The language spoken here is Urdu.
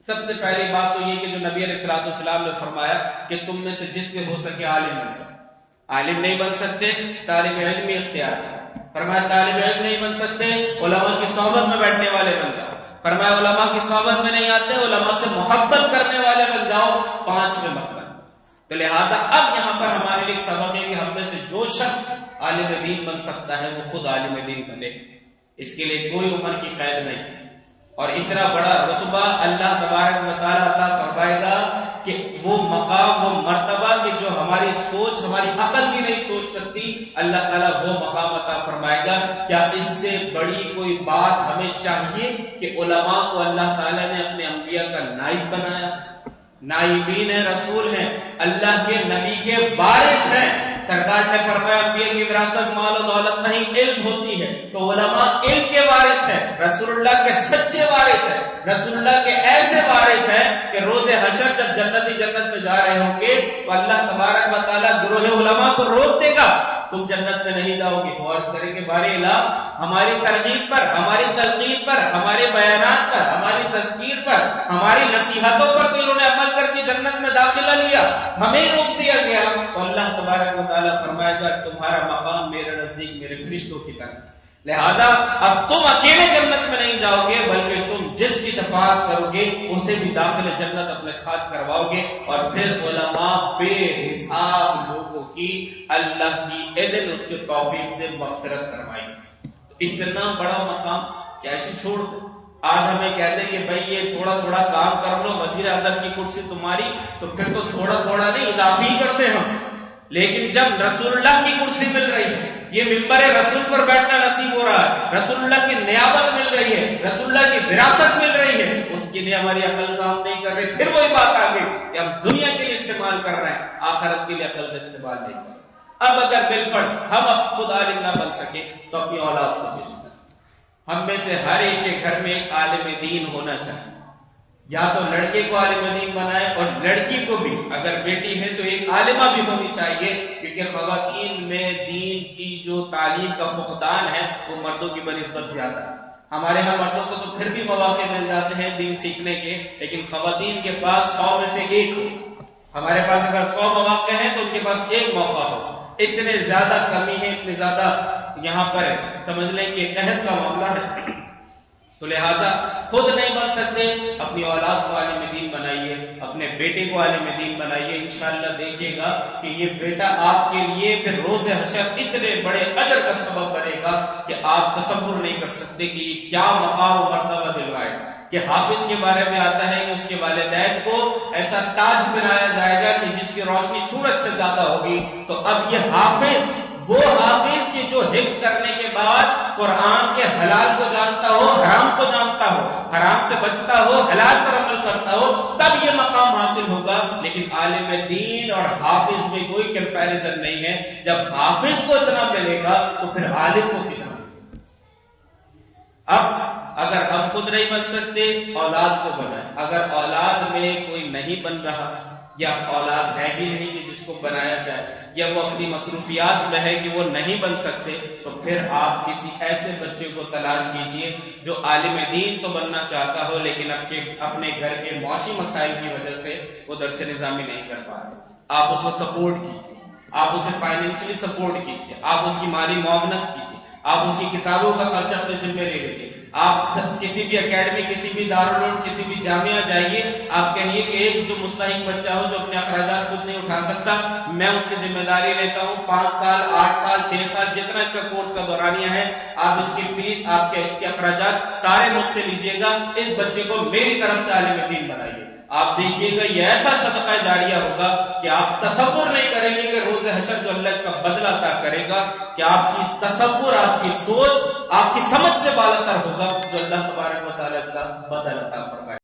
سب سے پہلی بات تو یہ کہ جو نبی علیہ الصلوۃ والسلام نے فرمایا کہ تم میں سے جس سے ہو سکے عالم بن جاؤ. عالم نہیں بن سکتے طالب علم ہی اختیار ہے. فرمایا طالب علم نہیں بن سکتے علماء کی صحبت میں بیٹھنے والے بن جاؤ. فرمایا علماء کی صحبت میں نہیں آتے علماء سے محبت کرنے والے بن جاؤ. 5 میں مقصد. تو لہٰذا اب یہاں پر ہمارے لیے سبق ہے کہ ہم میں سے جو شخص عالم دین بن سکتا ہے وہ خود عالم دین بنے. اس کے لیے کوئی عمر کی قید نہیں. اور اتنا بڑا رتبہ اللہ تبارک و تعالیٰ عطا فرمائے گا کہ وہ مقام وہ مرتبہ کہ جو ہماری سوچ ہماری عقل بھی نہیں سوچ سکتی اللہ تعالیٰ وہ مقام عطا فرمائے گا. کیا اس سے بڑی کوئی بات ہمیں چاہیے کہ علماء کو اللہ تعالیٰ نے اپنے انبیاء کا نائب بنایا. نائبین رسول ہیں اللہ کے نبی کے وارث ہیں. سرکار نے فرمایا انبیاء کی وراثت مال و دولت نہیں علم ہوتی ہے. تو علماء علم کے وارث ہیں رسول اللہ کے سچے وارث ہیں. رسول اللہ کے ایسے وارث ہیں کہ روز حشر جب جنتی جنت میں جا رہے ہوں گے تو اللہ تبارک و تعالیٰ گروہ علماء کو روک دے گا تم جنت میں نہیں جاؤ گے. اور اس طرح کے بارے اللہ ہماری ترغیب پر ہماری تلقین پر ہمارے بیانات پر ہماری تذکیر پر ہماری نصیحتوں پر تو انہوں نے عمل کر کے جنت میں داخلہ لیا ہمیں روک دیا گیا. تو اللہ تبارک و تعالیٰ فرمائے گا تمہارا مقام میرے نزدیک میرے فرشتوں کی طرح. لہذا اب تم اکیلے جنت میں نہیں جاؤ گے بلکہ تم جس کی شفاعت کرو گے اسے بھی داخل جنت اپنے ساتھ کرواؤ گے. اور پھر علماء بے حساب لوگوں کی اللہ کی اذن اس کے توفیق سے مغفرت کروائیں. اتنا بڑا مقام کیسے چھوڑ دو. آج ہمیں کہتے ہیں کہ بھائی یہ تھوڑا تھوڑا کام کر لو وزیر اعظم کی کرسی تمہاری تو پھر تو تھوڑا تھوڑا نہیں اضافی کرتے ہم. لیکن جب رسول اللہ کی کرسی مل رہی ہے یہ ممبر رسول پر بیٹھنا نصیب ہو رہا ہے رسول اللہ کی نیابت مل رہی ہے رسول اللہ کی وراثت مل رہی ہے اس کے لیے ہماری عقل کام نہیں کر رہی. پھر وہی بات آ گئی کہ ہم دنیا کے لیے استعمال کر رہے ہیں آخرت کے لیے عقل کا استعمال نہیں کر رہے. اب اگر بالفرض ہم اب خود عالم نہ بن سکے تو اپنی اولاد کو جس طرح ہم میں سے ہر ایک کے گھر میں ایک عالم دین ہونا چاہیے. یا تو لڑکے کو عالم دین بنائے اور لڑکی کو بھی اگر بیٹی ہے تو ایک عالمہ بھی ہونی چاہیے کیونکہ خواتین میں دین کی جو تعلیم کا فقدان ہے وہ مردوں کی بنسبت زیادہ ہے. ہمارے ہاں مردوں کو تو پھر بھی مواقع مل جاتے ہیں دین سیکھنے کے لیکن خواتین کے پاس 100 میں سے 1 ہو. ہمارے پاس اگر 100 مواقع ہیں تو ان کے پاس 1 موقع ہو. اتنے زیادہ کمی ہے اتنے زیادہ یہاں پر سمجھ لیں کہ قحط کا معاملہ ہے. تو لہذا خود نہیں بن سکتے اپنی اولاد کو عالم دین بنائیے اپنے بیٹے کو عالم دین بنائیے. انشاءاللہ دیکھیے گا کہ یہ بیٹا آپ کے لیے پھر روز حشر اتنے بڑے اجر کا سبب بنے گا کہ آپ تصور نہیں کر سکتے کہ یہ کیا مقام و مرتبہ دلوائے گا. کہ حافظ کے بارے میں آتا ہے کہ اس کے والدین کو ایسا تاج بنایا جائے گا کہ جس کی روشنی سورج سے زیادہ ہوگی. تو اب یہ حافظ وہ حافظ کی جو حفظ کرنے کے بعد قرآن کے حلال کو جانتا ہو حرام کو جانتا ہو حرام سے بچتا ہو حلال پر عمل کرتا ہو تب یہ مقام حاصل ہوگا. لیکن عالم دین اور حافظ میں کوئی کمپیریزن نہیں ہے. جب حافظ کو اتنا ملے گا تو پھر عالم کو کتنا ملے گا. اب اگر ہم خود نہیں بن سکتے اولاد کو بنائیں. اگر اولاد میں کوئی نہیں بن رہا یا اولاد ہے ہی نہیں کہ جس کو بنایا جائے یا وہ اپنی مصروفیات میں ہے کہ وہ نہیں بن سکتے تو پھر آپ کسی ایسے بچے کو تلاش کیجئے جو عالم دین تو بننا چاہتا ہو لیکن اپنے گھر کے معاشی مسائل کی وجہ سے وہ درس نظامی نہیں کر پا رہے. آپ اس کو سپورٹ کیجئے آپ اسے فائنینشلی سپورٹ کیجئے آپ اس کی مالی معاونت کیجئے آپ اس کی کتابوں کا خرچہ اپنے ذمہ لے لیجیے. آپ کسی بھی اکیڈمی کسی بھی دارالعلوم کسی بھی جامعہ جائیے آپ کہیے کہ ایک جو مستحق بچہ ہو جو اپنے اخراجات خود نہیں اٹھا سکتا میں اس کی ذمہ داری لیتا ہوں 5 سال 8 سال 6 سال جتنا اس کا کورس کا دورانیہ ہے آپ اس کی فیس آپ کے اس کے اخراجات سارے مجھ سے لیجیے گا. اس بچے کو میری طرف سے عالم دین بنائیے. آپ دیکھیے گا یہ ایسا صدقہ جاریہ ہوگا کہ آپ تصور نہیں کریں گے کہ روز حشر جو اللہ اس کا بدلہ عطا کرے گا کہ آپ کی تصور آپ کی سوچ آپ کی سمجھ سے بالاتر ہوگا جو اللہ تبارک و تعالیٰ اس کا بدلہ عطا فرمائے.